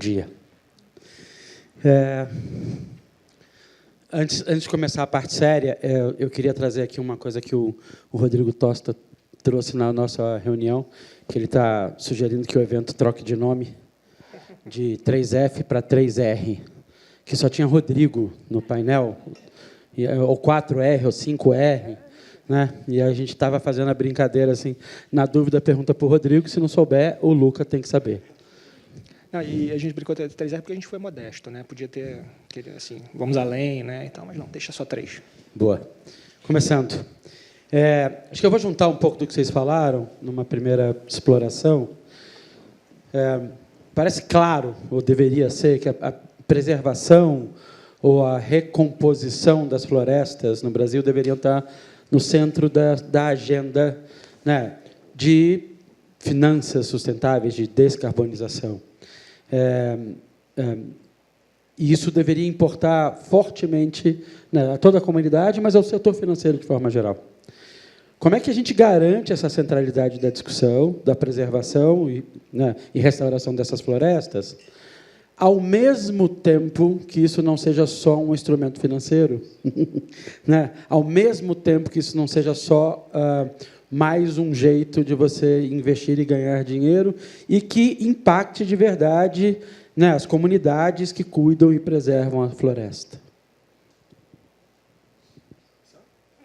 dia. Antes de começar a parte séria, eu queria trazer aqui uma coisa que o Rodrigo Tosta trouxe na nossa reunião, que ele está sugerindo que o evento troque de nome de 3F para 3R, que só tinha Rodrigo no painel, ou 4R, ou 5R, né? E a gente estava fazendo a brincadeira assim, na dúvida, pergunta para o Rodrigo, se não souber, o Luca tem que saber. Não, e a gente brincou 3R porque a gente foi modesto, né? Podia ter, assim, vamos além, né? Então, mas não, deixa só 3. Boa. Começando. Acho que eu vou juntar um pouco do que vocês falaram numa primeira exploração. Parece claro, ou deveria ser, que a preservação ou a recomposição das florestas no Brasil deveriam estar no centro da agenda, né, de finanças sustentáveis, de descarbonização. E isso deveria importar fortemente, né, a toda a comunidade, mas ao setor financeiro de forma geral. Como é que a gente garante essa centralidade da discussão, da preservação e restauração dessas florestas, ao mesmo tempo que isso não seja só um instrumento financeiro, né? Ao mesmo tempo que isso não seja só mais um jeito de você investir e ganhar dinheiro e que impacte de verdade, né, as comunidades que cuidam e preservam a floresta?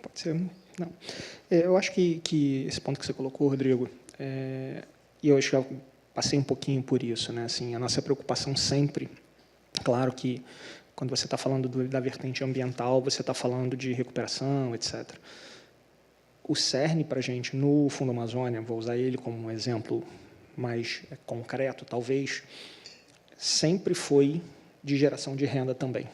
Pode ser? Não. Eu acho que esse ponto que você colocou, Rodrigo, e eu acho que eu passei um pouquinho por isso, né? Assim, a nossa preocupação sempre, claro que quando você está falando da vertente ambiental, você está falando de recuperação, etc. O cerne para a gente no Fundo Amazônia, vou usar ele como um exemplo mais concreto, talvez, sempre foi de geração de renda também.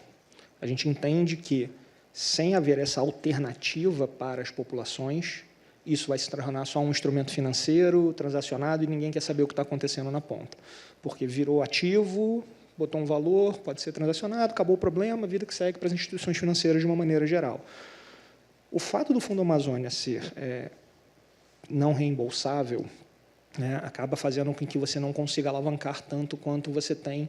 A gente entende que, sem haver essa alternativa para as populações, isso vai se tornar só um instrumento financeiro, transacionado, e ninguém quer saber o que está acontecendo na ponta. Porque virou ativo, botou um valor, pode ser transacionado, acabou o problema, a vida que segue para as instituições financeiras de uma maneira geral. O fato do Fundo Amazônia ser não reembolsável, né, acaba fazendo com que você não consiga alavancar tanto quanto você tem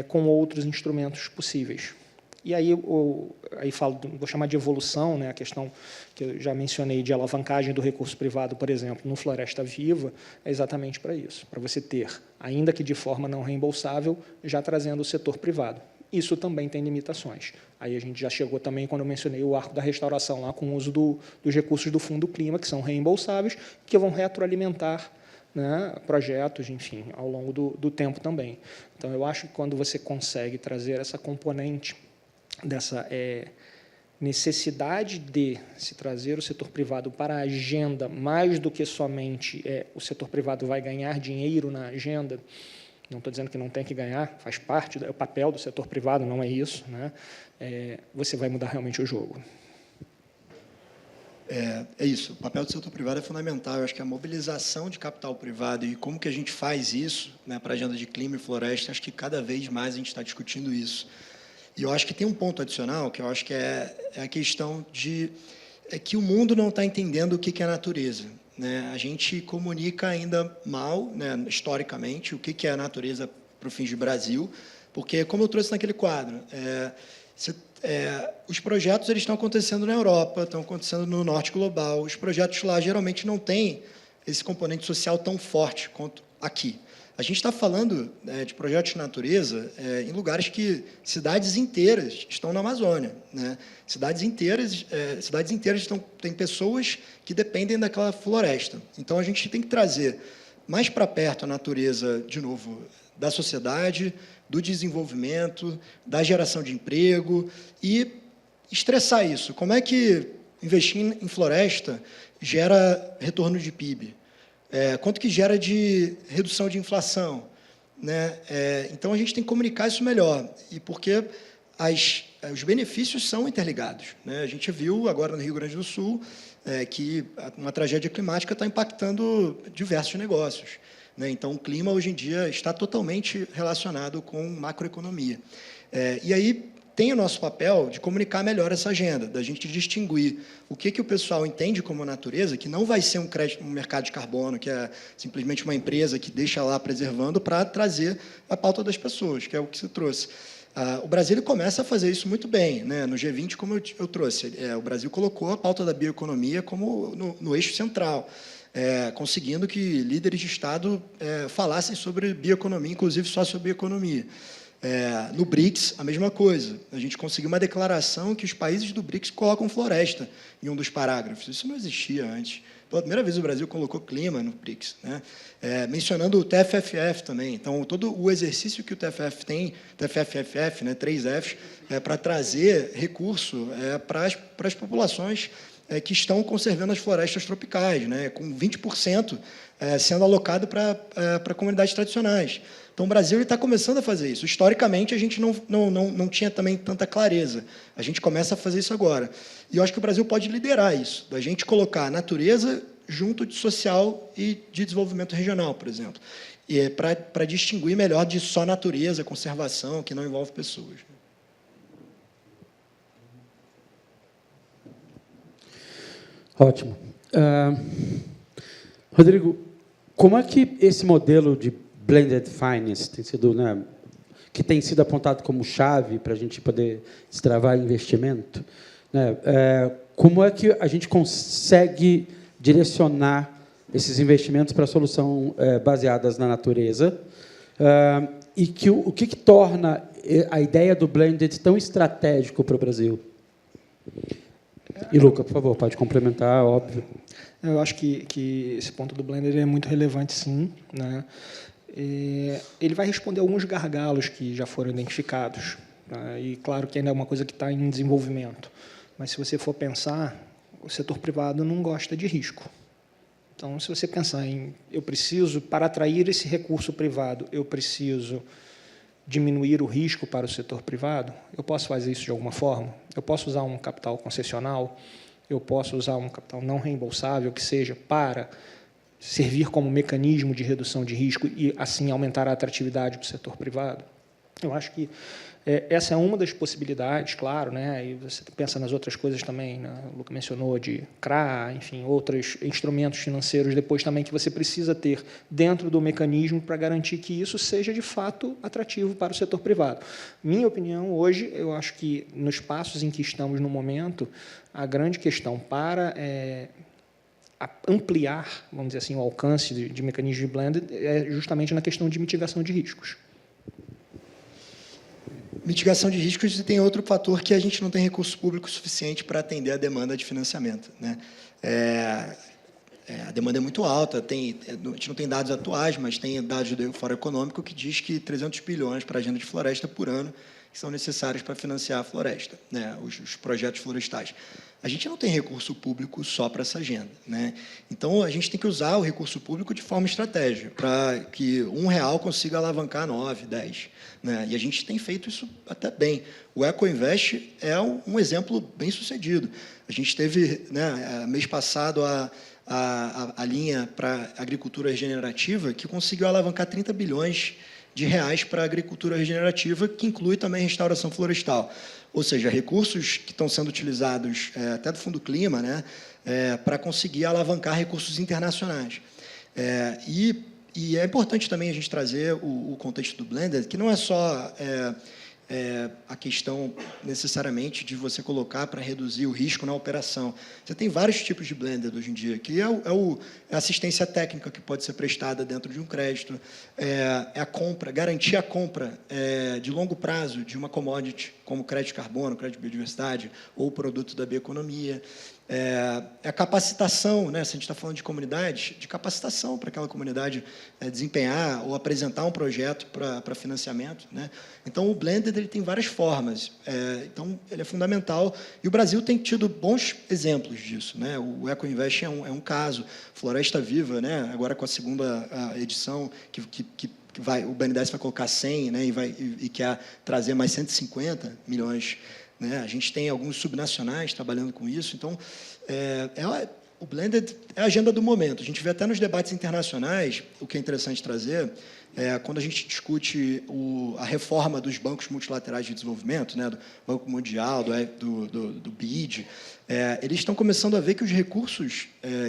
com outros instrumentos possíveis. E aí vou chamar de evolução, né, a questão que eu já mencionei de alavancagem do recurso privado, por exemplo, no Floresta Viva, é exatamente para isso, para você ter, ainda que de forma não reembolsável, já trazendo o setor privado. Isso também tem limitações. Aí a gente já chegou também, quando eu mencionei o arco da restauração, lá com o uso dos recursos do Fundo Clima, que são reembolsáveis, que vão retroalimentar, né, projetos, enfim, ao longo do tempo também. Então, eu acho que quando você consegue trazer essa componente dessa necessidade de se trazer o setor privado para a agenda, mais do que somente o setor privado vai ganhar dinheiro na agenda, não estou dizendo que não tem que ganhar, faz parte, é o papel do setor privado, não é isso, né? Você vai mudar realmente o jogo. É isso, o papel do setor privado é fundamental. Eu acho que a mobilização de capital privado e como que a gente faz isso, né, para a agenda de clima e floresta, acho que cada vez mais a gente está discutindo isso. E eu acho que tem um ponto adicional, que eu acho que é a questão de que o mundo não está entendendo o que é natureza, né? A gente comunica ainda mal, né, historicamente, o que é a natureza para o fim de Brasil, porque, como eu trouxe naquele quadro, os projetos eles estão acontecendo na Europa, estão acontecendo no norte global. Os projetos lá geralmente não têm esse componente social tão forte quanto aqui. A gente está falando de projetos de natureza em lugares que cidades inteiras estão na Amazônia, né? Cidades inteiras têm pessoas que dependem daquela floresta. Então, a gente tem que trazer mais para perto a natureza, de novo, da sociedade, do desenvolvimento, da geração de emprego e estressar isso. Como é que investir em floresta gera retorno de PIB? Quanto que gera de redução de inflação, né? Então, a gente tem que comunicar isso melhor, e porque os benefícios são interligados, né? A gente viu agora no Rio Grande do Sul que uma tragédia climática está impactando diversos negócios, né? Então, o clima, hoje em dia, está totalmente relacionado com macroeconomia. E aí, tem o nosso papel de comunicar melhor essa agenda, da gente distinguir o que o pessoal entende como natureza, que não vai ser um mercado de carbono, que é simplesmente uma empresa que deixa lá preservando para trazer a pauta das pessoas, que é o que você trouxe. O Brasil começa a fazer isso muito bem, né? No G20, como eu trouxe. O Brasil colocou a pauta da bioeconomia como no eixo central, conseguindo que líderes de Estado falassem sobre bioeconomia, inclusive sociobioeconomia. No BRICS, a mesma coisa. A gente conseguiu uma declaração que os países do BRICS colocam floresta em um dos parágrafos. Isso não existia antes. Pela primeira vez, o Brasil colocou clima no BRICS, né? Mencionando o TFFF também. Então, todo o exercício que o TFF tem, TFFF, né, 3 Fs, para trazer recurso para as populações que estão conservando as florestas tropicais, né, com 20% sendo alocado para comunidades tradicionais. Então, o Brasil está começando a fazer isso. Historicamente, a gente não tinha também tanta clareza. A gente começa a fazer isso agora. E eu acho que o Brasil pode liderar isso, da gente colocar a natureza junto de social e de desenvolvimento regional, por exemplo, e para distinguir melhor de só natureza, conservação, que não envolve pessoas. Ótimo. Rodrigo, como é que esse modelo de blended finance tem sido, né, que tem sido apontado como chave para a gente poder destravar investimento, né? Como é que a gente consegue direcionar esses investimentos para solução baseadas na natureza e o que torna a ideia do blended tão estratégico para o Brasil? E, Luca, por favor, pode complementar, óbvio. Eu acho que esse ponto do blended é muito relevante, sim, né? Ele vai responder alguns gargalos que já foram identificados, né? E, claro, que ainda é uma coisa que está em desenvolvimento. Mas, se você for pensar, o setor privado não gosta de risco. Então, se você pensar em eu preciso, para atrair esse recurso privado, eu preciso diminuir o risco para o setor privado, eu posso fazer isso de alguma forma? Eu posso usar um capital concessional, eu posso usar um capital não reembolsável, que seja, para servir como mecanismo de redução de risco e, assim, aumentar a atratividade do setor privado? Eu acho que essa é uma das possibilidades, claro, né? E você pensa nas outras coisas também, né? O Luca mencionou de CRA, enfim, outros instrumentos financeiros depois também que você precisa ter dentro do mecanismo para garantir que isso seja, de fato, atrativo para o setor privado. Minha opinião, hoje, eu acho que, nos passos em que estamos no momento, a grande questão para ampliar, vamos dizer assim, o alcance de mecanismos de blended é justamente na questão de mitigação de riscos. Mitigação de riscos, e tem outro fator que a gente não tem recurso público suficiente para atender a demanda de financiamento, né? A demanda é muito alta, a gente não tem dados atuais, mas tem dados do Fórum Econômico que diz que 300 bilhões para a agenda de floresta por ano que são necessários para financiar a floresta, né? Os projetos florestais. A gente não tem recurso público só para essa agenda, né? Então, a gente tem que usar o recurso público de forma estratégica, para que R$1 consiga alavancar 9, 10. Né? E a gente tem feito isso até bem. O EcoInvest é um exemplo bem sucedido. A gente teve, né, mês passado, a linha para agricultura regenerativa, que conseguiu alavancar 30 bilhões de reais para a agricultura regenerativa, que inclui também restauração florestal. Ou seja, recursos que estão sendo utilizados até do Fundo Clima, né, para conseguir alavancar recursos internacionais. E é importante também a gente trazer o contexto do blended, que não é só a questão, necessariamente, de você colocar para reduzir o risco na operação. Você tem vários tipos de blended hoje em dia, que é a assistência técnica que pode ser prestada dentro de um crédito, a compra, garantir a compra de longo prazo de uma commodity, como crédito de carbono, crédito de biodiversidade, ou produto da bioeconomia. A capacitação, né? Se a gente está falando de comunidades, de capacitação para aquela comunidade desempenhar ou apresentar um projeto para financiamento, né? Então, o blended ele tem várias formas, então ele é fundamental, e o Brasil tem tido bons exemplos disso, né? O EcoInvest é um caso, Floresta Viva, né? Agora com a segunda edição, que o BNDES vai colocar 100, né? E quer trazer mais 150 milhões. Né? A gente tem alguns subnacionais trabalhando com isso, então O blended é a agenda do momento. A gente vê até nos debates internacionais, o que é interessante trazer, quando a gente discute a reforma dos bancos multilaterais de desenvolvimento, né, do Banco Mundial, do BID, eles estão começando a ver que os recursos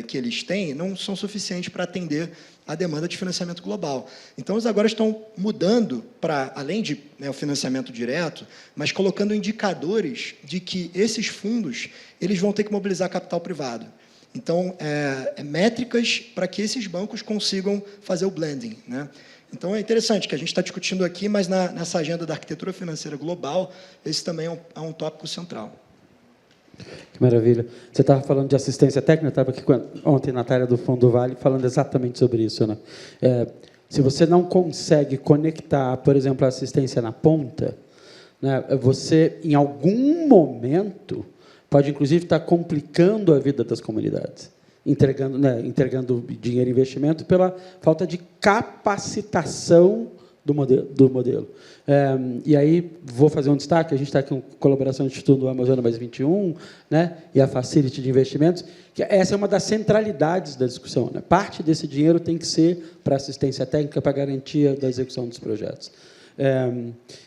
que eles têm não são suficientes para atender a demanda de financiamento global. Então, eles agora estão mudando para, além de o financiamento direto, mas colocando indicadores de que esses fundos eles vão ter que mobilizar capital privado. Então, métricas para que esses bancos consigam fazer o blending, né? Então, é interessante que a gente está discutindo aqui, mas nessa agenda da arquitetura financeira global, esse também é um tópico central. Que maravilha. Você estava falando de assistência técnica, estava aqui ontem na Natália do Fundo Vale falando exatamente sobre isso, né? Se você não consegue conectar, por exemplo, a assistência na ponta, né, você, em algum momento, pode, inclusive, estar complicando a vida das comunidades, entregando dinheiro e investimento pela falta de capacitação do modelo. E aí, vou fazer um destaque, a gente está aqui com colaboração do Instituto do Amazônia Mais 21, né, e a Facility de Investimentos, que essa é uma das centralidades da discussão, né? Parte desse dinheiro tem que ser para assistência técnica, para garantia da execução dos projetos.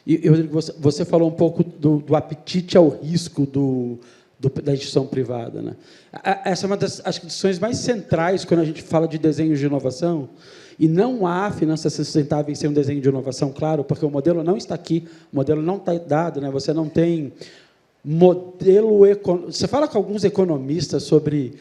E, Rodrigo, você falou um pouco do apetite ao risco da instituição privada, né? Essa é uma das discussões mais centrais quando a gente fala de desenhos de inovação, e não há finanças sustentáveis sem um desenho de inovação, claro, porque o modelo não está aqui, o modelo não está dado, né? Você não tem modelo econômico. Você fala com alguns economistas sobre...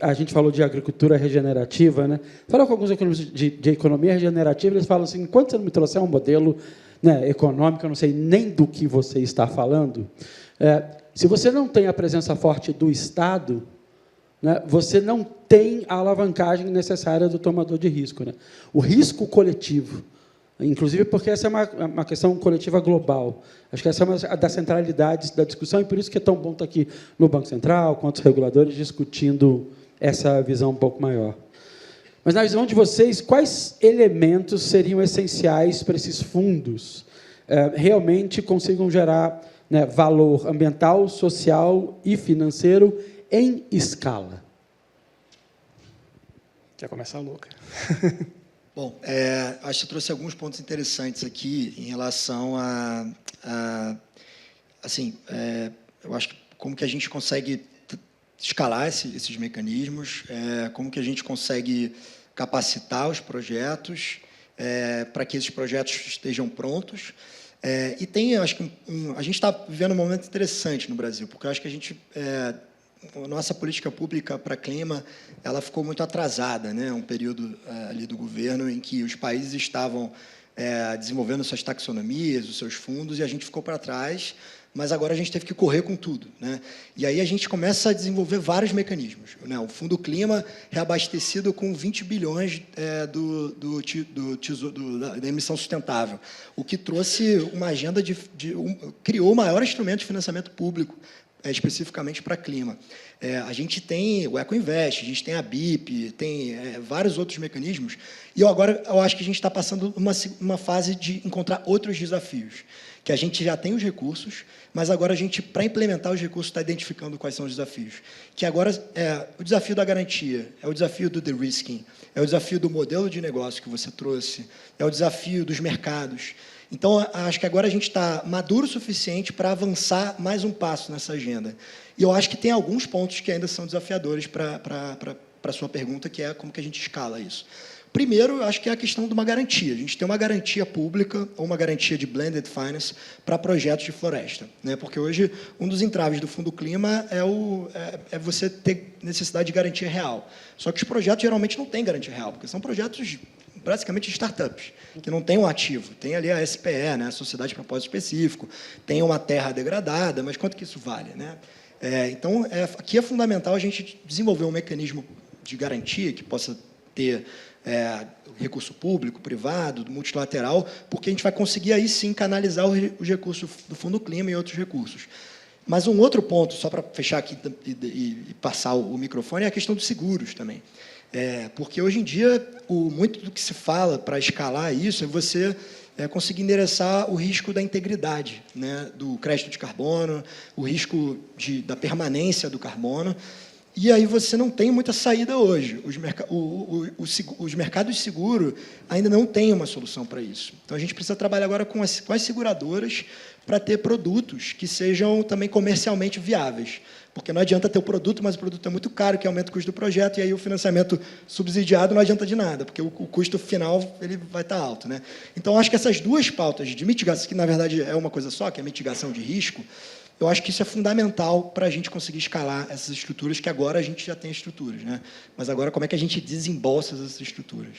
a gente falou de agricultura regenerativa, né? Fala com alguns economistas de economia regenerativa, eles falam assim, enquanto você não me trouxer um modelo, né, econômico, eu não sei nem do que você está falando, se você não tem a presença forte do Estado, né, você não tem a alavancagem necessária do tomador de risco, né? O risco coletivo, inclusive porque essa é uma questão coletiva global. Acho que essa é uma das centralidades da discussão, e por isso que é tão bom estar aqui no Banco Central, com os reguladores, discutindo essa visão um pouco maior. Mas, na visão de vocês, quais elementos seriam essenciais para esses fundos realmente consigam gerar, né, valor ambiental, social e financeiro em escala? Quer começar, Luca? Bom, acho que você trouxe alguns pontos interessantes aqui em relação assim, eu acho que como que a gente consegue escalar esses mecanismos, como que a gente consegue capacitar os projetos para que esses projetos estejam prontos. E tem, acho que a gente está vivendo um momento interessante no Brasil, porque eu acho que a nossa política pública para clima, ela ficou muito atrasada, né? Um período ali do governo em que os países estavam desenvolvendo suas taxonomias, os seus fundos, e a gente ficou para trás, mas agora a gente teve que correr com tudo, né? E aí a gente começa a desenvolver vários mecanismos, né? O Fundo Clima reabastecido com 20 bilhões da emissão sustentável, o que trouxe uma agenda criou o maior instrumento de financiamento público especificamente para clima. A gente tem o EcoInvest, a gente tem a BIP, tem vários outros mecanismos, e eu acho que a gente está passando uma fase de encontrar outros desafios, que a gente já tem os recursos, mas agora a gente, para implementar os recursos, está identificando quais são os desafios. Que agora é o desafio da garantia, é o desafio do de-risking, é o desafio do modelo de negócio que você trouxe, é o desafio dos mercados. Então, acho que agora a gente está maduro o suficiente para avançar mais um passo nessa agenda. E eu acho que tem alguns pontos que ainda são desafiadores para a sua pergunta, que é como que a gente escala isso. Primeiro, eu acho que é a questão de uma garantia. A gente tem uma garantia pública ou uma garantia de blended finance para projetos de floresta, né? Porque hoje um dos entraves do Fundo Clima é você ter necessidade de garantia real. Só que os projetos geralmente não têm garantia real, porque são projetos praticamente startups, que não têm um ativo. Tem ali a SPE, né, a Sociedade de Propósito Específico, tem uma terra degradada, mas quanto que isso vale, né? Então, aqui é fundamental a gente desenvolver um mecanismo de garantia que possa ter recurso público, privado, multilateral, porque a gente vai conseguir aí sim canalizar os recursos do Fundo Clima e outros recursos. Mas um outro ponto, só para fechar aqui e passar o microfone, é a questão dos seguros também. Porque hoje em dia, muito do que se fala para escalar isso é você conseguir endereçar o risco da integridade, né, do crédito de carbono, o risco da permanência do carbono. E aí você não tem muita saída hoje. Os mercados de seguro ainda não têm uma solução para isso. Então, a gente precisa trabalhar agora com as seguradoras para ter produtos que sejam também comercialmente viáveis. Porque não adianta ter o produto, mas o produto é muito caro, que aumenta o custo do projeto, e aí o financiamento subsidiado não adianta de nada, porque o custo final ele vai estar alto, né? Então, acho que essas duas pautas de mitigação, que na verdade é uma coisa só, que é a mitigação de risco, eu acho que isso é fundamental para a gente conseguir escalar essas estruturas, que agora a gente já tem estruturas, né? Mas agora, como é que a gente desembolsa essas estruturas?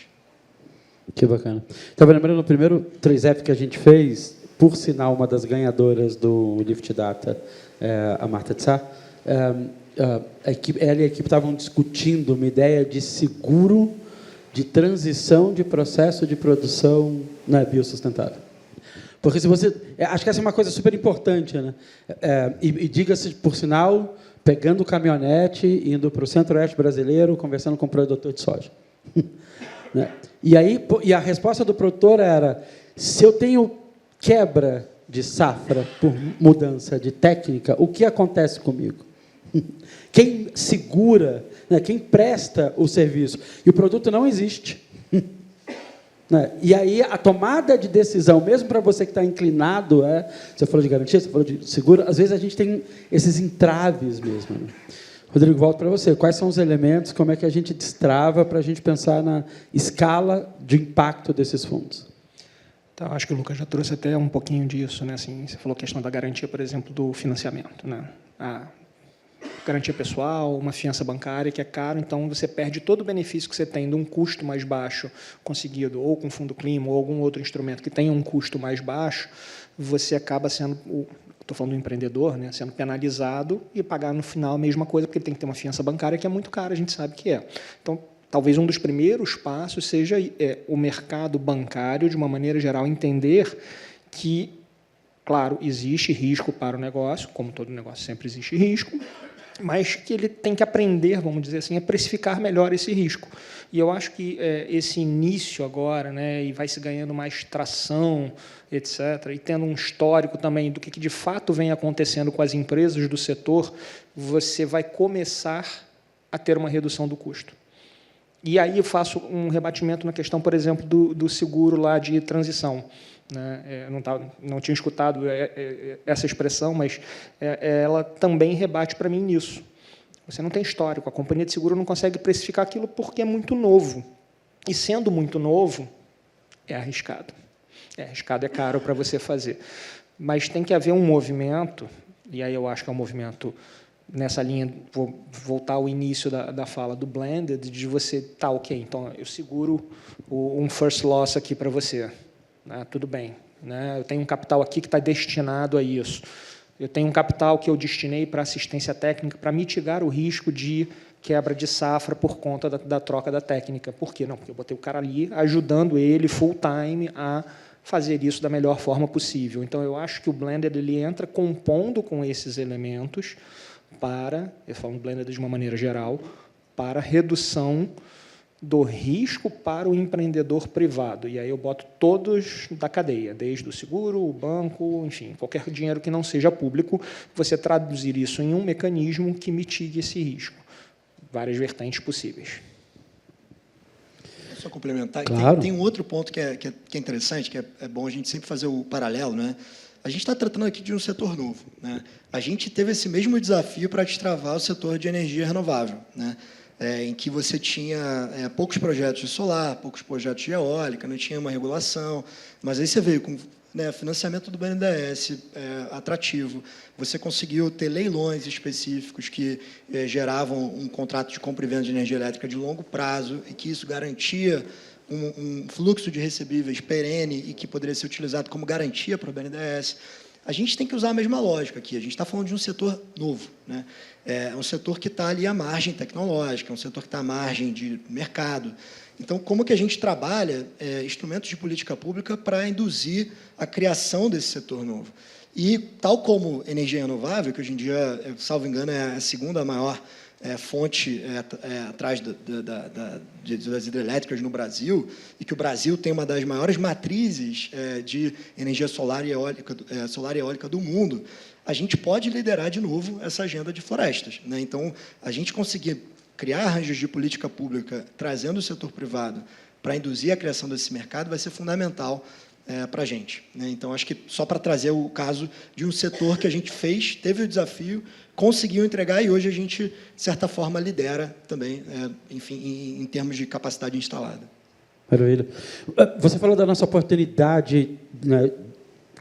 Que bacana. Estava lembrando, no primeiro 3F que a gente fez, por sinal, uma das ganhadoras do Lift Data, a Marta Tsar, ela e a equipe estavam discutindo uma ideia de seguro de transição de processo de produção na biossustentável. Porque se você... Acho que essa é uma coisa super importante, né? E diga-se, por sinal, pegando o caminhonete, indo para o centro-oeste brasileiro, conversando com o produtor de soja. Né? E a resposta do produtor era, se eu tenho quebra de safra por mudança de técnica, o que acontece comigo? Quem segura, né? Quem presta o serviço? E o produto não existe. E aí, a tomada de decisão, mesmo para você que está inclinado, você falou de garantia, você falou de seguro, às vezes a gente tem esses entraves mesmo. Né? Rodrigo, volto para você. Quais são os elementos, como é que a gente destrava para a gente pensar na escala de impacto desses fundos? Então, acho que o Lucas já trouxe até um pouquinho disso, né? Assim, você falou a questão da garantia, por exemplo, do financiamento, né? A garantia pessoal, uma fiança bancária, que é caro, então você perde todo o benefício que você tem de um custo mais baixo conseguido, ou com fundo clima, ou algum outro instrumento que tenha um custo mais baixo, você acaba sendo, estou falando do empreendedor, né, sendo penalizado e pagar no final a mesma coisa, porque ele tem que ter uma fiança bancária que é muito cara, a gente sabe que é. Então, talvez um dos primeiros passos seja o mercado bancário, de uma maneira geral, entender que, claro, existe risco para o negócio, como todo negócio sempre existe risco, mas que ele tem que aprender, vamos dizer assim, a precificar melhor esse risco. E eu acho que esse início agora, né, e vai se ganhando mais tração, etc., e tendo um histórico também do que de fato vem acontecendo com as empresas do setor, você vai começar a ter uma redução do custo. E aí eu faço um rebatimento na questão, por exemplo, do seguro lá de transição. Né? Não tinha escutado essa expressão, mas ela também rebate para mim nisso. Você não tem histórico, a companhia de seguro não consegue precificar aquilo porque é muito novo. E, sendo muito novo, é arriscado. É arriscado, é caro para você fazer. Mas tem que haver um movimento, e aí eu acho que é um movimento nessa linha, vou voltar ao início da fala do blended, de você, tá, ok, então eu seguro um first loss aqui para você. Tudo bem. Né? Eu tenho um capital aqui que está destinado a isso. Eu tenho um capital que eu destinei para assistência técnica, para mitigar o risco de quebra de safra por conta da troca da técnica. Por quê? Não, porque eu botei o cara ali, ajudando ele full-time a fazer isso da melhor forma possível. Então, eu acho que o blended ele entra compondo com esses elementos para, eu falo blended de uma maneira geral, para redução do risco para o empreendedor privado. E aí eu boto todos da cadeia, desde o seguro, o banco, enfim, qualquer dinheiro que não seja público, você traduzir isso em um mecanismo que mitigue esse risco. Várias vertentes possíveis. Só complementar, claro. Tem um outro ponto que é interessante, que é bom a gente sempre fazer o paralelo, né? A gente está tratando aqui de um setor novo, né? A gente teve esse mesmo desafio para destravar o setor de energia renovável, né? Em que você tinha poucos projetos de solar, poucos projetos de eólica, não tinha uma regulação, mas aí você veio com financiamento do BNDES atrativo, você conseguiu ter leilões específicos que geravam um contrato de compra e venda de energia elétrica de longo prazo e que isso garantia um fluxo de recebíveis perene e que poderia ser utilizado como garantia para o BNDES. A gente tem que usar a mesma lógica aqui. A gente está falando de um setor novo, né? É um setor que está ali à margem tecnológica, é um setor que está à margem de mercado. Então, como que a gente trabalha instrumentos de política pública para induzir a criação desse setor novo? E, tal como energia renovável, que hoje em dia, salvo engano, é a segunda maior fonte atrás das hidrelétricas no Brasil, e que o Brasil tem uma das maiores matrizes de energia solar e eólica do mundo, a gente pode liderar de novo essa agenda de florestas, né? Então, a gente conseguir criar arranjos de política pública trazendo o setor privado para induzir a criação desse mercado vai ser fundamental para a gente, né? Então, acho que só para trazer o caso de um setor que a gente fez, teve o desafio, conseguiu entregar e hoje a gente, de certa forma, lidera também, enfim, em termos de capacidade instalada. Maravilha. Você falou da nossa oportunidade, né,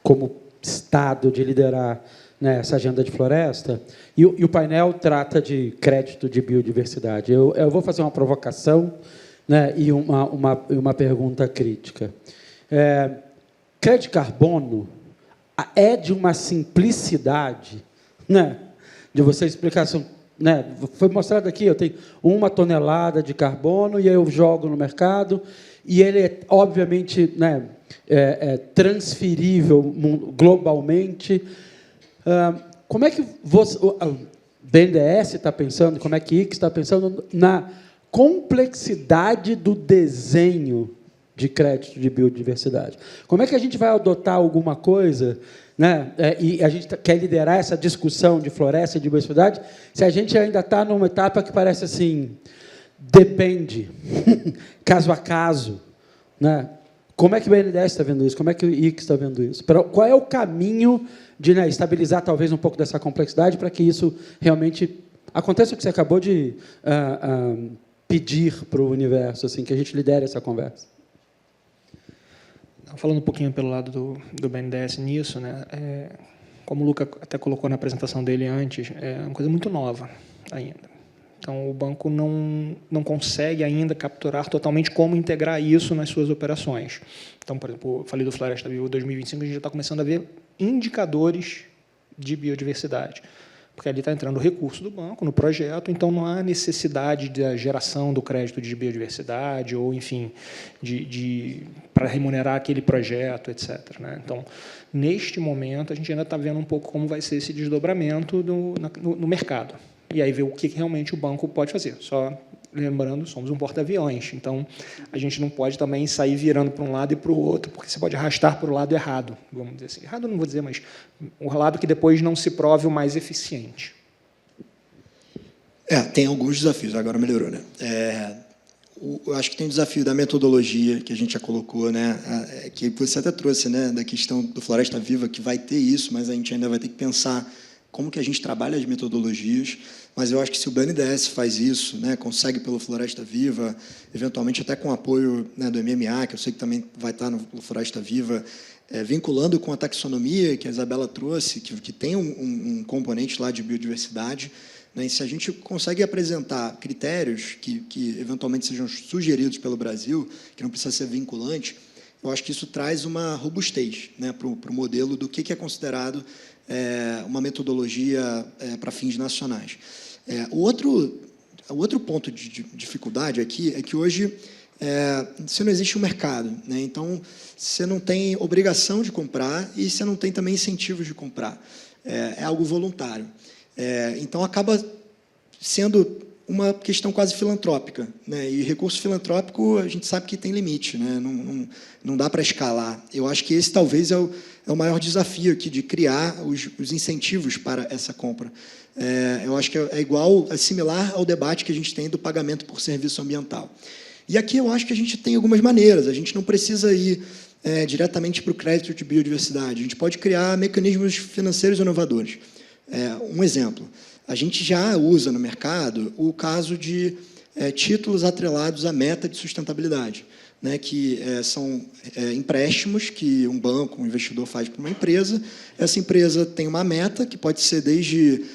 como Estado, de liderar, né, essa agenda de floresta, e o painel trata de crédito de biodiversidade. Eu vou fazer uma provocação, né, e uma pergunta crítica. Crédito de carbono é de uma simplicidade, né, de você explicar, né, foi mostrado aqui, eu tenho 1 tonelada de carbono e aí eu jogo no mercado, e ele é, obviamente, né, transferível globalmente. Como é que o BNDES está pensando, como é que IC está pensando na complexidade do desenho de crédito de biodiversidade? Como é que a gente vai adotar alguma coisa, né, e a gente quer liderar essa discussão de floresta e de biodiversidade, se a gente ainda está numa etapa que parece assim, depende, caso a caso, né? Como é que o BNDES está vendo isso? Como é que o IC está vendo isso? Qual é o caminho de, né, estabilizar talvez um pouco dessa complexidade para que isso realmente aconteça o que você acabou de pedir para o universo, assim, que a gente lidere essa conversa? Falando um pouquinho pelo lado do BNDES nisso, né, como o Luca até colocou na apresentação dele antes, é uma coisa muito nova ainda. Então, o banco não consegue ainda capturar totalmente como integrar isso nas suas operações. Então, por exemplo, eu falei do Floresta Viva 2025, a gente já está começando a ver indicadores de biodiversidade, porque ali está entrando o recurso do banco no projeto, então não há necessidade da geração do crédito de biodiversidade ou, enfim, para remunerar aquele projeto, etc., né? Então, neste momento, a gente ainda está vendo um pouco como vai ser esse desdobramento no mercado. E aí ver o que realmente o banco pode fazer. Só lembrando, somos um porta-aviões, então a gente não pode também sair virando para um lado e para o outro, porque você pode arrastar para o lado errado, vamos dizer assim. Errado não vou dizer, mas o lado que depois não se prove o mais eficiente. Tem alguns desafios, agora melhorou, né? Eu acho que tem o desafio da metodologia, que a gente já colocou, né? Que você até trouxe, né? Da questão do Floresta Viva, que vai ter isso, mas a gente ainda vai ter que pensar como que a gente trabalha as metodologias, mas eu acho que se o BNDES faz isso, né, consegue pelo Floresta Viva, eventualmente até com apoio, né, do MMA, que eu sei que também vai estar no Floresta Viva, vinculando com a taxonomia que a Isabela trouxe, que tem um componente lá de biodiversidade, né, e se a gente consegue apresentar critérios que eventualmente sejam sugeridos pelo Brasil, que não precisa ser vinculante, eu acho que isso traz uma robustez, né, para o modelo do que é considerado uma metodologia para fins nacionais. O outro ponto de dificuldade aqui é que hoje você não existe um mercado, né? Então você não tem obrigação de comprar e você não tem também incentivos de comprar. É algo voluntário. Então acaba sendo uma questão quase filantrópica, né? E recurso filantrópico a gente sabe que tem limite, né? Não dá para escalar. Eu acho que esse talvez é o maior desafio aqui de criar os incentivos para essa compra. Eu acho que é similar ao debate que a gente tem do pagamento por serviço ambiental. E aqui eu acho que a gente tem algumas maneiras. A gente não precisa ir diretamente para o crédito de biodiversidade. A gente pode criar mecanismos financeiros inovadores. Um exemplo. A gente já usa no mercado o caso de títulos atrelados à meta de sustentabilidade, né, que são empréstimos que um banco, um investidor faz para uma empresa. Essa empresa tem uma meta, que pode ser desde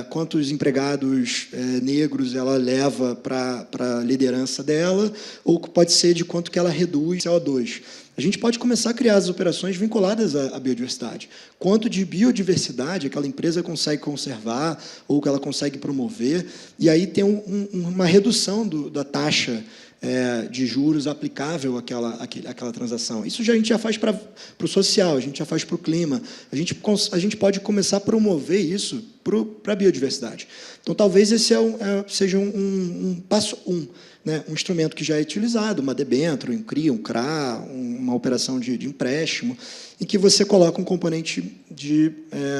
quantos empregados negros ela leva para a liderança dela, ou pode ser de quanto que ela reduz CO2. A gente pode começar a criar as operações vinculadas à biodiversidade. Quanto de biodiversidade aquela empresa consegue conservar ou que ela consegue promover, e aí tem uma redução da taxa de juros aplicável àquela transação. Isso a gente já faz para o social, a gente já faz para o clima. A gente pode começar a promover isso para a biodiversidade. Então, talvez esse seja um passo né, um instrumento que já é utilizado, uma debênture, um CRI, um CRA, uma operação de empréstimo, em que você coloca um componente de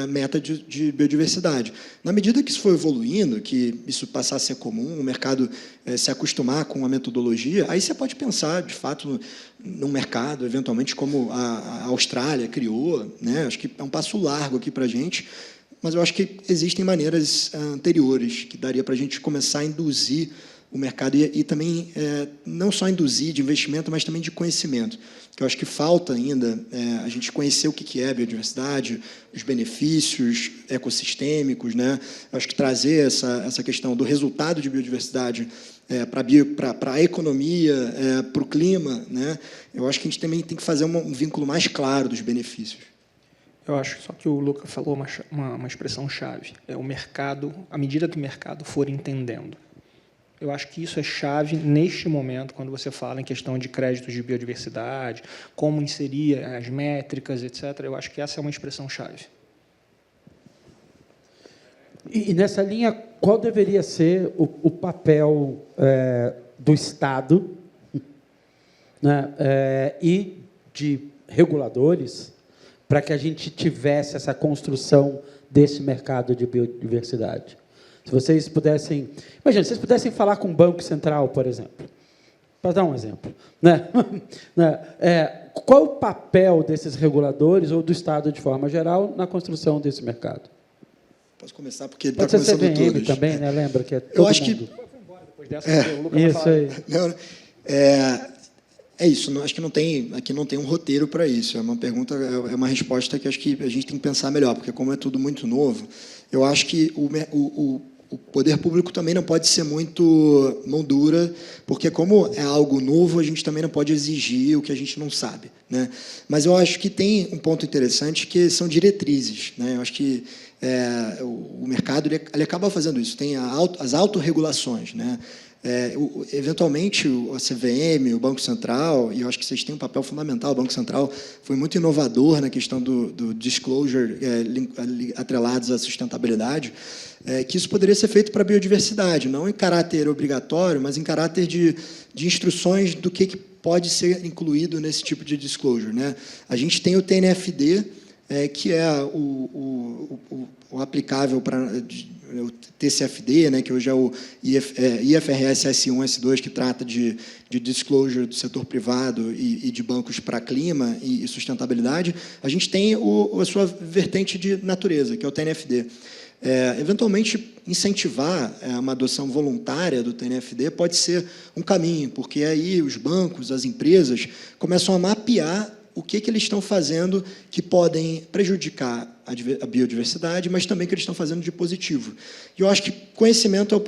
meta de biodiversidade. Na medida que isso for evoluindo, que isso passar a ser comum, o mercado se acostumar com a metodologia, aí você pode pensar, de fato, num mercado, eventualmente, como a Austrália criou, né? Acho que é um passo largo aqui para a gente, mas eu acho que existem maneiras anteriores que daria para a gente começar a induzir o mercado e também não só induzir de investimento, mas também de conhecimento, que eu acho que falta ainda a gente conhecer o que é a biodiversidade, os benefícios ecossistêmicos, né? Eu acho que trazer essa questão do resultado de biodiversidade para a economia, para o clima, né? Eu acho que a gente também tem que fazer um vínculo mais claro dos benefícios. Eu acho só que o Luca falou uma expressão-chave, é o mercado, à medida que o mercado for entendendo. Eu acho que isso é chave neste momento, quando você fala em questão de créditos de biodiversidade, como inserir as métricas, etc. Eu acho que essa é uma expressão-chave. E nessa linha, qual deveria ser o papel do Estado, né, e de reguladores para que a gente tivesse essa construção desse mercado de biodiversidade? Se vocês pudessem... Imagina, se vocês pudessem falar com o Banco Central, por exemplo, para dar um exemplo, né? Qual o papel desses reguladores ou do Estado, de forma geral, na construção desse mercado? Posso começar, porque ele está começando CVM todos. Também, né? Lembra que é todo eu acho mundo. Que... Isso aí. É isso, acho que aqui não tem um roteiro para isso, é uma pergunta, é uma resposta que acho que a gente tem que pensar melhor, porque como é tudo muito novo, eu acho que o poder público também não pode ser muito mão dura, porque como é algo novo, a gente também não pode exigir o que a gente não sabe, né? Mas eu acho que tem um ponto interessante que são diretrizes, né? Eu acho que o mercado ele acaba fazendo isso, tem as autorregulações, né? Eventualmente, a CVM, o Banco Central, e eu acho que vocês têm um papel fundamental, o Banco Central foi muito inovador na questão do disclosure atrelados à sustentabilidade, que isso poderia ser feito para a biodiversidade, não em caráter obrigatório, mas em caráter de instruções do que pode ser incluído nesse tipo de disclosure, né? A gente tem o TNFD, que é o aplicável para o TCFD, né, que hoje é o IFRS S1, S2, que trata de disclosure do setor privado e de bancos para clima e sustentabilidade. A gente tem a sua vertente de natureza, que é o TNFD. Eventualmente, incentivar uma adoção voluntária do TNFD pode ser um caminho, porque aí os bancos, as empresas, começam a mapear o que eles estão fazendo que podem prejudicar a biodiversidade, mas também que eles estão fazendo de positivo. E eu acho que conhecimento é o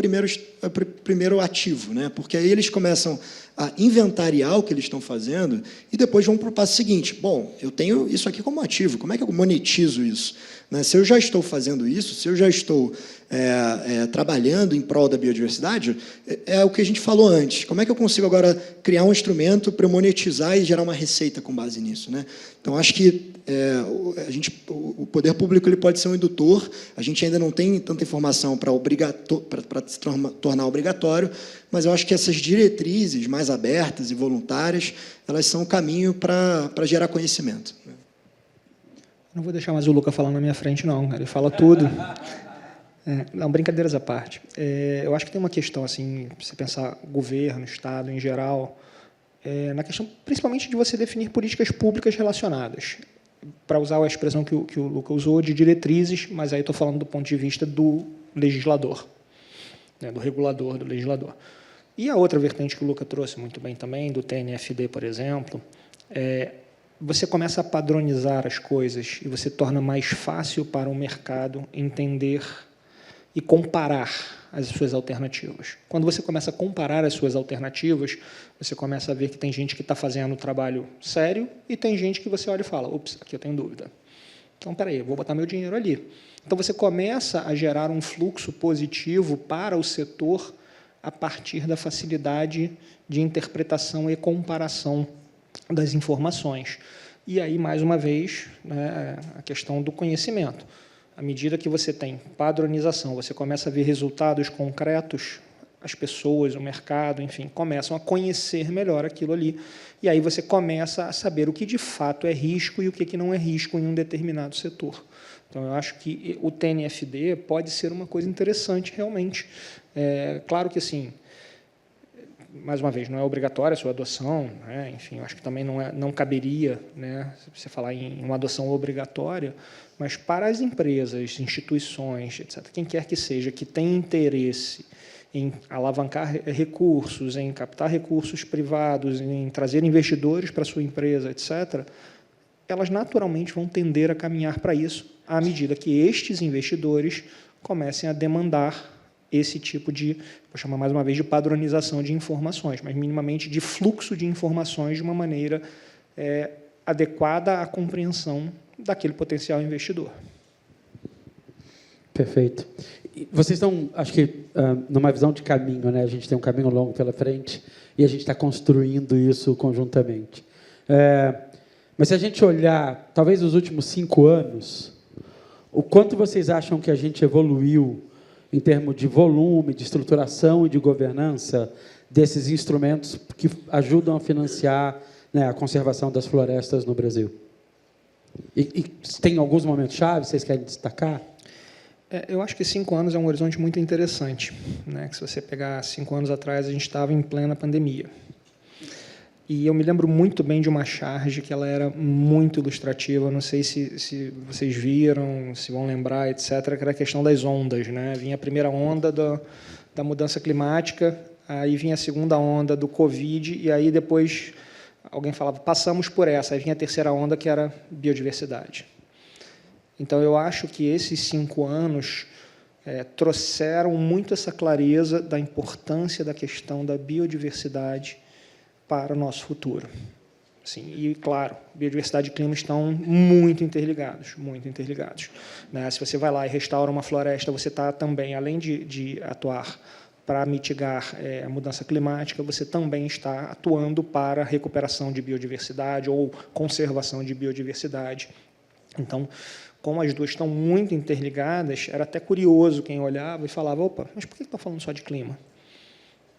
primeiro ativo, né? Porque aí eles começam a inventariar o que eles estão fazendo e depois vão para o passo seguinte. Bom, eu tenho isso aqui como ativo, como é que eu monetizo isso? Né? Se eu já estou fazendo isso, se eu já estou trabalhando em prol da biodiversidade, é o que a gente falou antes. Como é que eu consigo agora criar um instrumento para eu monetizar e gerar uma receita com base nisso, né? Então, acho que o poder público ele pode ser um indutor, a gente ainda não tem tanta informação para se tornar obrigatório, mas eu acho que essas diretrizes mais abertas e voluntárias, elas são o caminho para gerar conhecimento. Não vou deixar mais o Luca falar na minha frente, não. Ele fala tudo. Não, brincadeiras à parte. Eu acho que tem uma questão, assim, você pensar governo, Estado em geral, na questão principalmente de você definir políticas públicas relacionadas, para usar a expressão que o Luca usou, de diretrizes, mas aí estou falando do ponto de vista do legislador, né, do regulador, do legislador. E a outra vertente que o Luca trouxe muito bem também, do TNFD, por exemplo, você começa a padronizar as coisas e você torna mais fácil para o mercado entender e comparar as suas alternativas. Quando você começa a comparar as suas alternativas, você começa a ver que tem gente que está fazendo um trabalho sério e tem gente que você olha e fala, ops, aqui eu tenho dúvida. Então, espera aí, eu vou botar meu dinheiro ali. Então, você começa a gerar um fluxo positivo para o setor a partir da facilidade de interpretação e comparação das informações. E aí, mais uma vez, né, a questão do conhecimento. À medida que você tem padronização, você começa a ver resultados concretos, as pessoas, o mercado, enfim, começam a conhecer melhor aquilo ali, e aí você começa a saber o que de fato é risco e o que não é risco em um determinado setor. Então, eu acho que o TNFD pode ser uma coisa interessante, realmente. Claro que, assim, mais uma vez, não é obrigatória a sua adoção, né? Enfim, eu acho que também não caberia, né, você falar em uma adoção obrigatória, mas para as empresas, instituições, etc., quem quer que seja, que tem interesse em alavancar recursos, em captar recursos privados, em trazer investidores para a sua empresa, etc., elas naturalmente vão tender a caminhar para isso, à medida que estes investidores comecem a demandar esse tipo de, vou chamar mais uma vez de padronização de informações, mas minimamente de fluxo de informações de uma maneira adequada à compreensão daquele potencial investidor. Perfeito. E vocês estão, acho que, numa visão de caminho, né? A gente tem um caminho longo pela frente e a gente está construindo isso conjuntamente. Mas se a gente olhar, talvez, os últimos 5 anos, o quanto vocês acham que a gente evoluiu em termos de volume, de estruturação e de governança desses instrumentos que ajudam a financiar, né, a conservação das florestas no Brasil? E tem alguns momentos-chave que vocês querem destacar? Eu acho que 5 anos é um horizonte muito interessante, né? Que se você pegar 5 anos atrás, a gente estava em plena pandemia. E eu me lembro muito bem de uma charge que ela era muito ilustrativa, não sei se vocês viram, se vão lembrar, etc., que era a questão das ondas, né? Vinha a primeira onda da mudança climática, aí vinha a segunda onda do Covid, e aí depois alguém falava, passamos por essa, aí vinha a terceira onda, que era biodiversidade. Então, eu acho que esses 5 anos trouxeram muito essa clareza da importância da questão da biodiversidade para o nosso futuro. Sim, e, claro, biodiversidade e clima estão muito interligados, né? Se você vai lá e restaura uma floresta, você está também, além de atuar para mitigar a mudança climática, você também está atuando para a recuperação de biodiversidade ou conservação de biodiversidade. Então, como as duas estão muito interligadas, era até curioso quem olhava e falava, opa, mas por que está falando só de clima?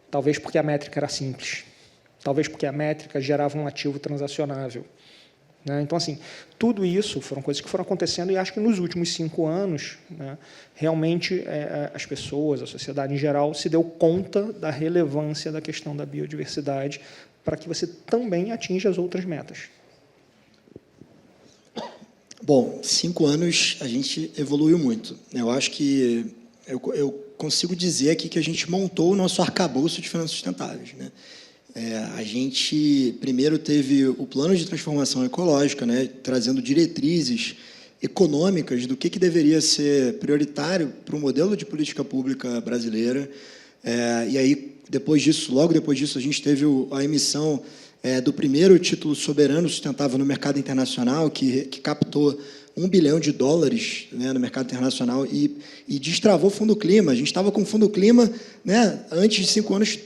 Talvez porque a métrica era simples. Talvez porque a métrica gerava um ativo transacionável. Né? Então, assim, tudo isso foram coisas que foram acontecendo e acho que nos últimos 5 anos, né, realmente as pessoas, a sociedade em geral, se deu conta da relevância da questão da biodiversidade para que você também atinja as outras metas. Bom, 5 anos a gente evoluiu muito. Eu acho que eu consigo dizer aqui que a gente montou o nosso arcabouço de finanças sustentáveis, né? A gente primeiro teve o plano de transformação ecológica, né, trazendo diretrizes econômicas do que deveria ser prioritário para o modelo de política pública brasileira. E aí, logo depois disso, a gente teve a emissão do primeiro título soberano sustentável no mercado internacional, que captou $1 bilhão, né, no mercado internacional e destravou o Fundo Clima. A gente estava com o Fundo Clima, né, antes de 5 anos,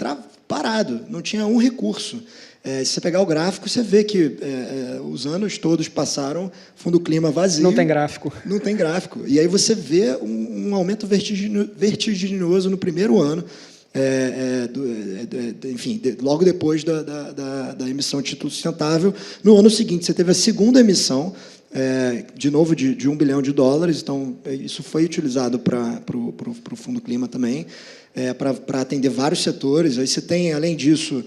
parado, não tinha um recurso. Se você pegar o gráfico, você vê que os anos todos passaram, Fundo Clima vazio. Não tem gráfico. Não tem gráfico. E aí você vê um aumento vertiginoso no primeiro ano, enfim, logo depois da emissão de título sustentável. No ano seguinte, você teve a segunda emissão, de novo de $1 bilhão. Então, isso foi utilizado para o Fundo Clima também, para atender vários setores. Aí você tem, além disso,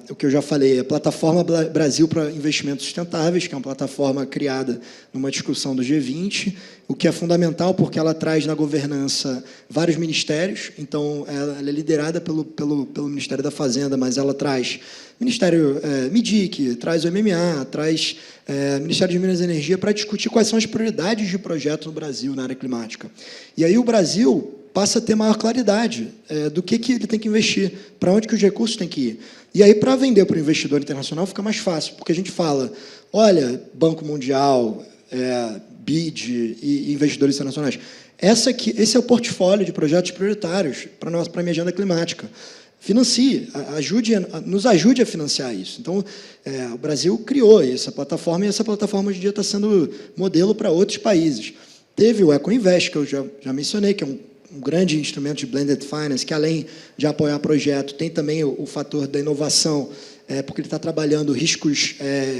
o que eu já falei, a Plataforma Brasil para Investimentos Sustentáveis, que é uma plataforma criada numa discussão do G20, o que é fundamental porque ela traz na governança vários ministérios. Então, ela é liderada pelo Ministério da Fazenda, mas ela traz Ministério MIDIC, traz o MMA, traz Ministério de Minas e Energia para discutir quais são as prioridades de projeto no Brasil na área climática. E aí o Brasil passa a ter maior claridade do que ele tem que investir, para onde que os recursos têm que ir. E aí, para vender para o investidor internacional, fica mais fácil, porque a gente fala, olha, Banco Mundial, BID e investidores internacionais, esse é o portfólio de projetos prioritários para a minha agenda climática. Financie, nos ajude a financiar isso. Então, o Brasil criou essa plataforma, e essa plataforma hoje em dia está sendo modelo para outros países. Teve o EcoInvest, que eu já mencionei, que é um grande instrumento de blended finance, que além de apoiar projeto, tem também o fator da inovação, porque ele está trabalhando riscos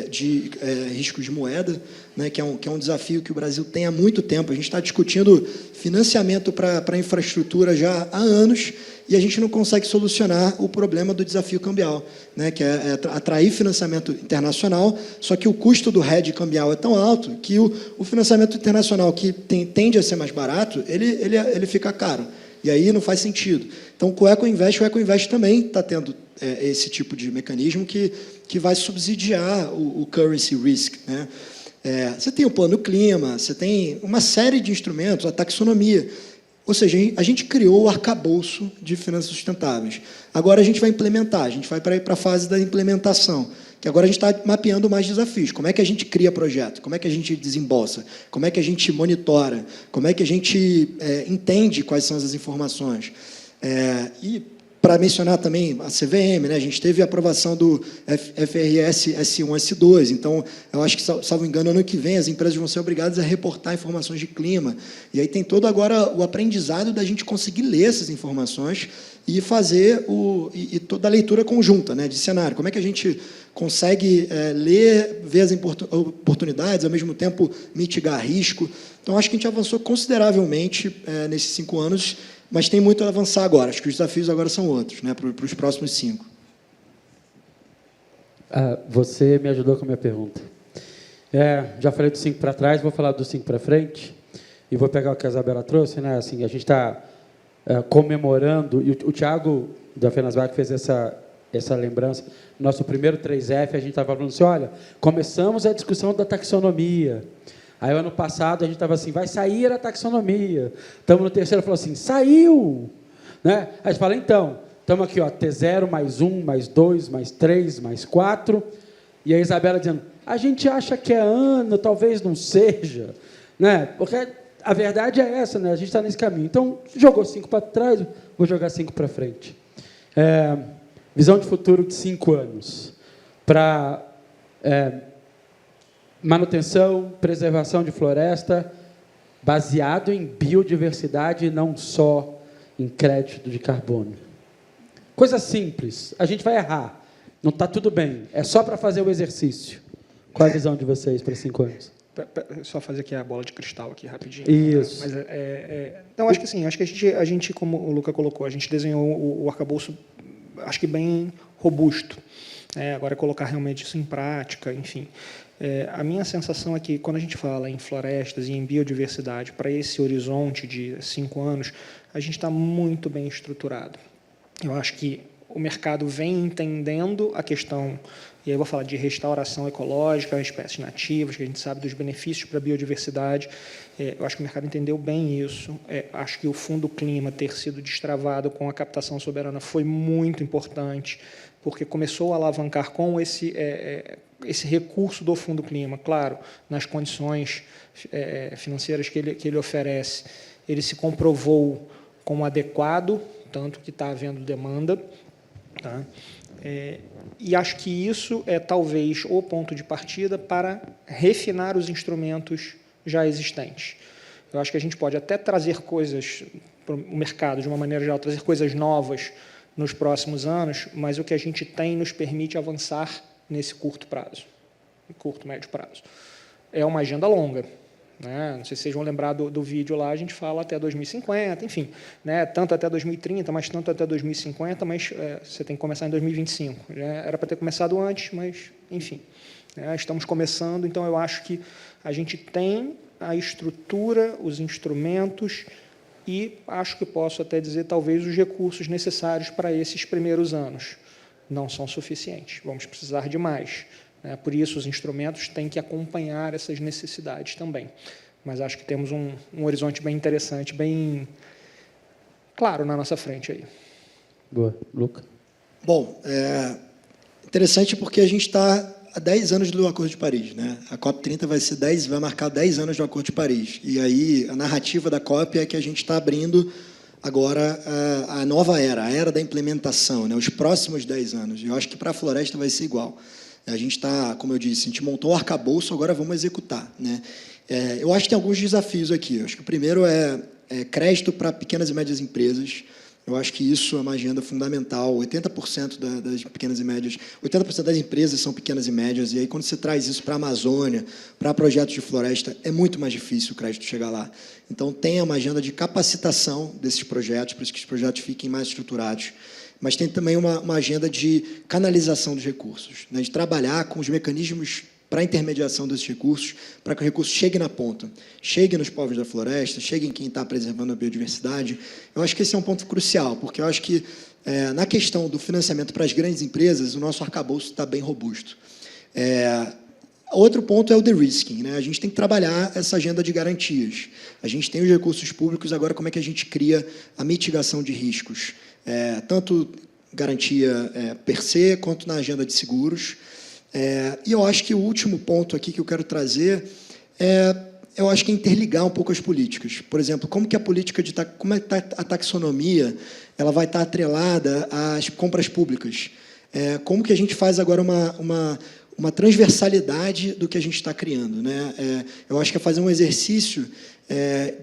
de moeda, né, que é um desafio que o Brasil tem há muito tempo. A gente está discutindo financiamento para a infraestrutura já há anos e a gente não consegue solucionar o problema do desafio cambial, né, que é atrair financiamento internacional, só que o custo do hedge cambial é tão alto que o financiamento internacional, que tende a ser mais barato, ele fica caro. E aí não faz sentido. Então, com o EcoInvest também está tendo esse tipo de mecanismo que vai subsidiar o currency risk, né? Você tem o plano clima, você tem uma série de instrumentos, a taxonomia. Ou seja, a gente criou o arcabouço de finanças sustentáveis. Agora a gente vai implementar, a gente vai para a fase da implementação, que agora a gente está mapeando mais desafios. Como é que a gente cria projeto? Como é que a gente desembolsa? Como é que a gente monitora? Como é que a gente entende quais são as informações? E, para mencionar também a CVM, né, a gente teve a aprovação do FRS S1, S2, então, eu acho que, salvo engano, ano que vem, as empresas vão ser obrigadas a reportar informações de clima. E aí tem todo agora o aprendizado da gente conseguir ler essas informações e fazer toda a leitura conjunta, né, de cenário. Como é que a gente consegue ler, ver as oportunidades, ao mesmo tempo mitigar risco? Então, acho que a gente avançou consideravelmente nesses 5 anos, mas tem muito a avançar agora. Acho que os desafios agora são outros, né, para os próximos 5. Você me ajudou com a minha pergunta. Já falei do 5 para trás, vou falar do 5 para frente, e vou pegar o que a Isabela trouxe, né? Assim, a gente está comemorando, e o Thiago da Fenasvac fez essa lembrança. Nosso primeiro 3F, a gente estava falando assim, olha, começamos a discussão da taxonomia. Aí, ano passado, a gente estava assim, vai sair a taxonomia. Estamos no terceiro, falou assim, saiu! Né? Aí a gente fala, então, estamos aqui, ó, T0, mais 1, mais 2, mais 3, mais 4. E a Isabela dizendo, a gente acha que é ano, talvez não seja. Né? Porque a verdade é essa, né? A gente está nesse caminho. Então, jogou 5 para trás, vou jogar 5 para frente. Visão de futuro de 5 anos. Para... manutenção, preservação de floresta, baseado em biodiversidade e não só em crédito de carbono. Coisa simples, a gente vai errar, não está tudo bem, é só para fazer o exercício. Qual a visão de vocês para 5 anos? Só fazer aqui a bola de cristal aqui rapidinho. Isso. Mas, não, acho que sim, acho que a gente, como o Luca colocou, a gente desenhou o arcabouço, acho que bem robusto. Agora é colocar realmente isso em prática, enfim. A minha sensação é que, quando a gente fala em florestas e em biodiversidade, para esse horizonte de 5 anos, a gente está muito bem estruturado. Eu acho que o mercado vem entendendo a questão, e aí eu vou falar de restauração ecológica, espécies nativas, que a gente sabe dos benefícios para a biodiversidade. Eu acho que o mercado entendeu bem isso. Acho que o Fundo Clima ter sido destravado com a captação soberana foi muito importante, porque começou a alavancar com esse recurso do Fundo Clima, claro, nas condições financeiras que ele oferece, ele se comprovou como adequado, tanto que está havendo demanda. Tá? E acho que isso é, talvez, o ponto de partida para refinar os instrumentos já existentes. Eu acho que a gente pode até trazer coisas para o mercado, de uma maneira geral, trazer coisas novas nos próximos anos, mas o que a gente tem nos permite avançar nesse curto prazo, médio prazo. É uma agenda longa, né? Não sei se vocês vão lembrar do vídeo lá, a gente fala até 2050, enfim, né? Tanto até 2030, mas tanto até 2050, mas você tem que começar em 2025. Era para ter começado antes, mas, enfim, né? Estamos começando, então eu acho que a gente tem a estrutura, os instrumentos e acho que posso até dizer, talvez, os recursos necessários para esses primeiros anos. Não são suficientes, vamos precisar de mais. Por isso, os instrumentos têm que acompanhar essas necessidades também. Mas acho que temos um horizonte bem interessante, bem claro na nossa frente aí. Boa. Luca? Bom, interessante porque a gente está há 10 anos do Acordo de Paris, né? A COP30 vai marcar 10 anos do Acordo de Paris. E aí a narrativa da COP é que a gente está abrindo agora a nova era, a era da implementação, né? Os próximos 10 anos. Eu acho que para a floresta vai ser igual. A gente está, como eu disse, a gente montou o arcabouço, agora vamos executar, né? Eu acho que tem alguns desafios aqui. Eu acho que o primeiro é crédito para pequenas e médias empresas. Eu acho que isso é uma agenda fundamental. 80% das pequenas e médias, 80% das empresas são pequenas e médias, e aí quando você traz isso para a Amazônia, para projetos de floresta, é muito mais difícil o crédito chegar lá. Então, tem uma agenda de capacitação desses projetos, para que os projetos fiquem mais estruturados. Mas tem também uma agenda de canalização dos recursos, né, de trabalhar com os mecanismos para a intermediação desses recursos, para que o recurso chegue na ponta, chegue nos povos da floresta, chegue em quem está preservando a biodiversidade. Eu acho que esse é um ponto crucial, porque eu acho que, na questão do financiamento para as grandes empresas, o nosso arcabouço está bem robusto. Outro ponto é o de-risking, né? A gente tem que trabalhar essa agenda de garantias. A gente tem os recursos públicos, agora como é que a gente cria a mitigação de riscos? Tanto garantia per se, quanto na agenda de seguros. E eu acho que o último ponto aqui que eu quero trazer eu acho que é interligar um pouco as políticas. Por exemplo, como que a política como é que a taxonomia ela vai estar atrelada às compras públicas? Como que a gente faz agora uma transversalidade do que a gente está criando, né? Eu acho que é fazer um exercício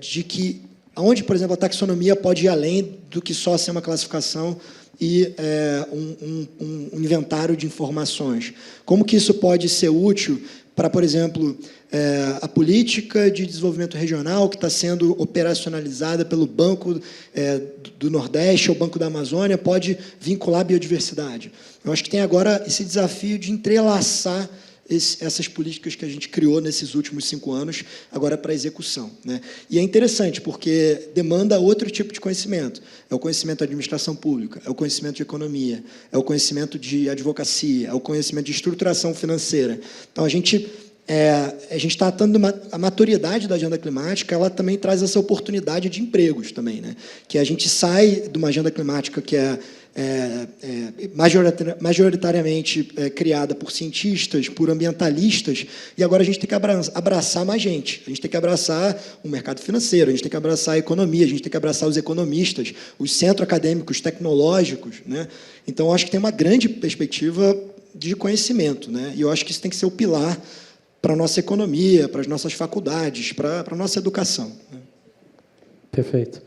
de que, onde, por exemplo, a taxonomia pode ir além do que só ser uma classificação e um inventário de informações. Como que isso pode ser útil para, por exemplo, a política de desenvolvimento regional que está sendo operacionalizada pelo Banco do Nordeste ou Banco da Amazônia pode vincular a biodiversidade. Eu acho que tem agora esse desafio de entrelaçar essas políticas que a gente criou nesses últimos 5 anos, agora para a execução, né? E é interessante, porque demanda outro tipo de conhecimento. É o conhecimento de administração pública, é o conhecimento de economia, é o conhecimento de advocacia, é o conhecimento de estruturação financeira. Então, a gente está tendo a maturidade da agenda climática, ela também traz essa oportunidade de empregos também, né? Que a gente sai de uma agenda climática que majoritariamente criada por cientistas, por ambientalistas, e agora a gente tem que abraçar mais gente. A gente tem que abraçar o mercado financeiro, a gente tem que abraçar a economia, a gente tem que abraçar os economistas, os centros acadêmicos tecnológicos, né? Então, eu acho que tem uma grande perspectiva de conhecimento, né? E eu acho que isso tem que ser o pilar para a nossa economia, para as nossas faculdades, para a nossa educação. Perfeito.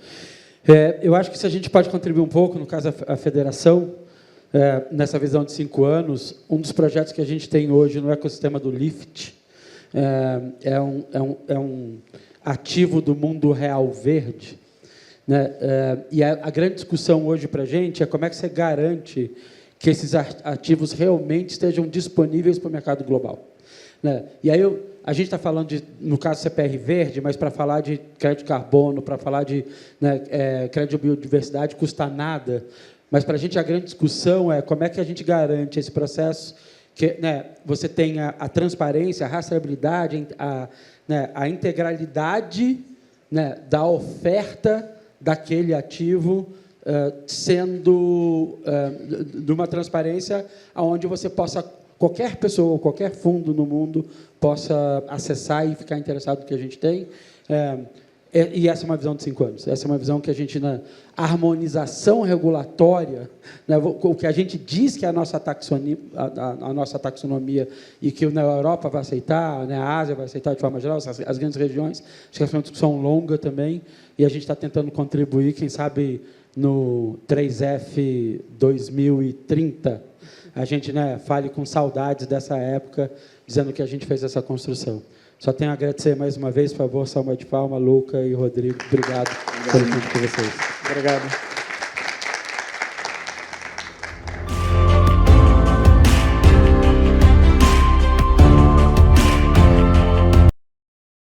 Eu acho que se a gente pode contribuir um pouco, no caso a federação, nessa visão de 5 anos, um dos projetos que a gente tem hoje no ecossistema do LIFT é um ativo do mundo real verde, né? E a grande discussão hoje para a gente é como é que você garante que esses ativos realmente estejam disponíveis para o mercado global, né? E aí a gente está falando, no caso CPR verde, mas para falar de crédito de carbono, para falar de crédito de biodiversidade, custa nada. Mas, para a gente, a grande discussão é como é que a gente garante esse processo, que, né, você tenha a transparência, a rastreabilidade, a integralidade, né, da oferta daquele ativo, sendo de uma transparência onde você possa, qualquer pessoa ou qualquer fundo no mundo possa acessar e ficar interessado no que a gente tem. E essa é uma visão de 5 anos. Essa é uma visão que a gente, na harmonização regulatória, né, o que a gente diz que é a nossa taxonomia e que na Europa vai aceitar, né, a Ásia vai aceitar de forma geral, as grandes regiões, acho que essa é uma discussão longa também, e a gente está tentando contribuir, quem sabe, no 3F 2030, a gente, né, fale com saudades dessa época, dizendo que a gente fez essa construção. Só tenho a agradecer mais uma vez, por favor, salva de palma, Luca e Rodrigo. Obrigado pelo tempo de vocês. Obrigado.